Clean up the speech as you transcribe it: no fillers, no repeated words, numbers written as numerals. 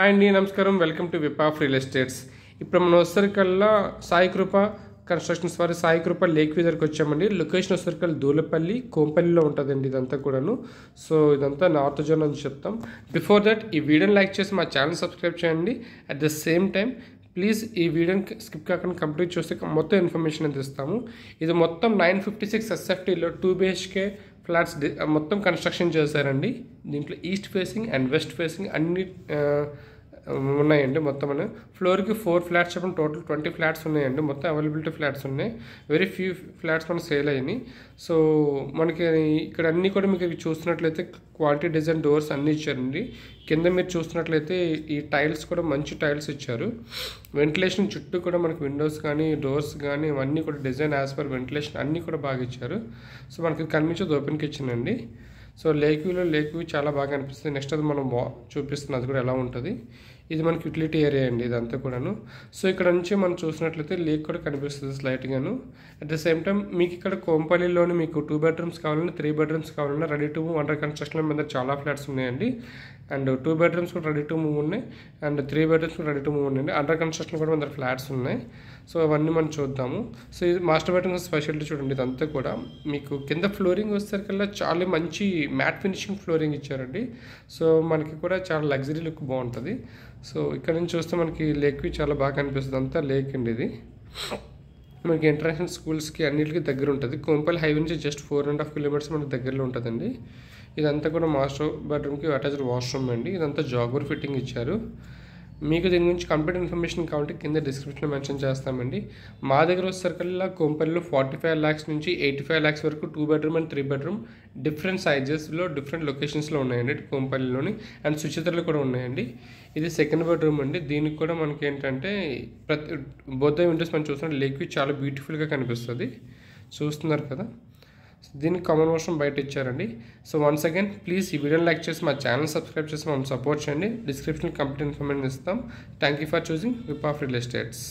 Hi అండి, నమస్కారం. Welcome to whip of real estates. ఇప్పుడు మనం వచ్చేసరికల్లా సాయి కృప కన్స్ట్రక్షన్స్ వారి సాయి కృప లేక్ వ్యూ దగ్గరికి వచ్చామండి. లొకేషన్ వచ్చేసరికల్లా దూలపల్లి కోంపల్లిలో ఉంటుందండి ఇదంతా కూడాను. సో ఇదంతా నార్త్ జోన్ అని చెప్తాం. బిఫోర్ దట్ ఈ వీడియోని లైక్ చేసి మా ఛానల్ సబ్స్క్రైబ్ చేయండి. At the same time please ఈ వీడియోని స్కిప్ కాకుండా కంప్లీట్ చూస్తే మొత్తం ఇన్ఫర్మేషన్ అందిస్తాము. ఇది మొత్తం 956 SFTలో 2 BHK ఫ్లాట్స్ మొత్తం కన్స్ట్రక్షన్ చేశారండి. దీంట్లో east facing and west facing అన్ని ఉన్నాయండి. మొత్తం ఫ్లోర్కి 4 ఫ్లాట్స్ చెప్పండి, టోటల్ 20 ఫ్లాట్స్ ఉన్నాయండి. మొత్తం అవైలబిలిటీ ఫ్లాట్స్ ఉన్నాయి. వెరీ ఫ్యూ ఫ్లాట్స్ మనకు సేల్ అయినాయి. సో మనకి ఇక్కడ అన్నీ కూడా మీకు చూస్తున్నట్లయితే క్వాలిటీ డిజైన్ డోర్స్ అన్నీ ఇచ్చారండి. కింద మీరు చూస్తున్నట్లయితే ఈ టైల్స్ కూడా మంచి టైల్స్ ఇచ్చారు. వెంటిలేషన్ చుట్టూ కూడా మనకి విండోస్ కానీ డోర్స్ కానీ అవన్నీ కూడా డిజైన్ యాజ్ పర్ వెంటిలేషన్ అన్నీ కూడా బాగా ఇచ్చారు. సో మనకి కనిపించేది ఓపెన్ కిచెన్ అండి. సో లేక్ వ్యూ చాలా బాగా అనిపిస్తుంది. నెక్స్ట్ అది మనం చూపిస్తుంది, అది కూడా ఎలా ఉంటుంది. ఇది మనకి యూటిలిటీ ఏరియా అండి ఇదంతా కూడాను. సో ఇక్కడ నుంచి మనం చూసినట్లయితే లేక్ కూడా కనిపిస్తుంది స్లైట్గాను. అట్ ద సేమ్ టైం మీకు ఇక్కడ కోంపల్లిలోని మీకు 2 bedrooms కావాలన్నా 3 bedrooms కావాలన్నా ready to move under construction మీద చాలా ఫ్లాట్స్ ఉన్నాయండి. అండ్ 2 bedrooms కూడా రెడీ టు మూవ్ ఉన్నాయి, అండ్ 3 bedrooms కూడా రెడీ టు మూవ్ ఉన్నాయండి. అండర్ కన్స్ట్రక్షన్ కూడా మన ఫ్లాట్స్ ఉన్నాయి. సో అవన్నీ మనం చూద్దాము. సో ఇది మాస్టర్ బెడ్రూమ్ స్పెషాలిటీ చూడండి. ఇదంతా కూడా మీకు కింద ఫ్లోరింగ్ వచ్చేసరికల్లా చాలా మంచి మ్యాట్ ఫినిషింగ్ ఫ్లోరింగ్ ఇచ్చారండి. సో మనకి కూడా చాలా లగ్జరీ లుక్ బాగుంటుంది. సో ఇక్కడ నుంచి చూస్తే మనకి లేక్ వ్యూ చాలా బాగా కనిపిస్తుంది. అంతా లేక్ అండి ఇది. మనకి ఇంటర్నేషనల్ స్కూల్స్కి అన్నిటికీ దగ్గర ఉంటుంది. కోంపల్లి హైవే నుంచి జస్ట్ 4.5 kilometers మనకి దగ్గరలో ఉంటుందండి. ఇదంతా కూడా మాస్టర్ బెడ్రూమ్కి అటాచ్డ్ వాష్రూమ్ అండి. ఇదంతా జాగర్ ఫిట్టింగ్ ఇచ్చారు. మీకు దీని గురించి కంప్లీట్ ఇన్ఫర్మేషన్ కావాలంటే కింద డిస్క్రిప్షన్లో మెన్షన్ చేస్తామండి. మా దగ్గర వచ్చేసరికల్లా కోంపల్లిలో 45 lakhs నుంచి 85 lakhs వరకు 2 bedroom అండ్ 3 bedroom డిఫరెంట్ సైజెస్లో డిఫరెంట్ లొకేషన్స్లో ఉన్నాయండి కోంపల్లిలోని. అండ్ సుచిత్రలో కూడా ఉన్నాయండి. ఇది సెకండ్ బెడ్రూమ్ అండి. దీనికి కూడా మనకి ఏంటంటే బోత్ విండోస్ మనం చూస్తున్న లేక్ వ్యూ చాలా బ్యూటిఫుల్గా కనిపిస్తుంది. చూస్తున్నారు కదా. దీనికి కామన్ వాష్రూమ్ బయట ఇచ్చారండి. సో వన్స్ అగైన్ ప్లీజ్ ఈ వీడియోని లైక్ చేసి మా ఛానల్ సబ్స్క్రైబ్ చేసి మమ్మల్ని సపోర్ట్ చేయండి. డిస్క్రిప్షన్లో కంప్లీట్ ఇన్ఫర్మేషన్ ఇస్తాం. Thank you for choosing whip of real estates.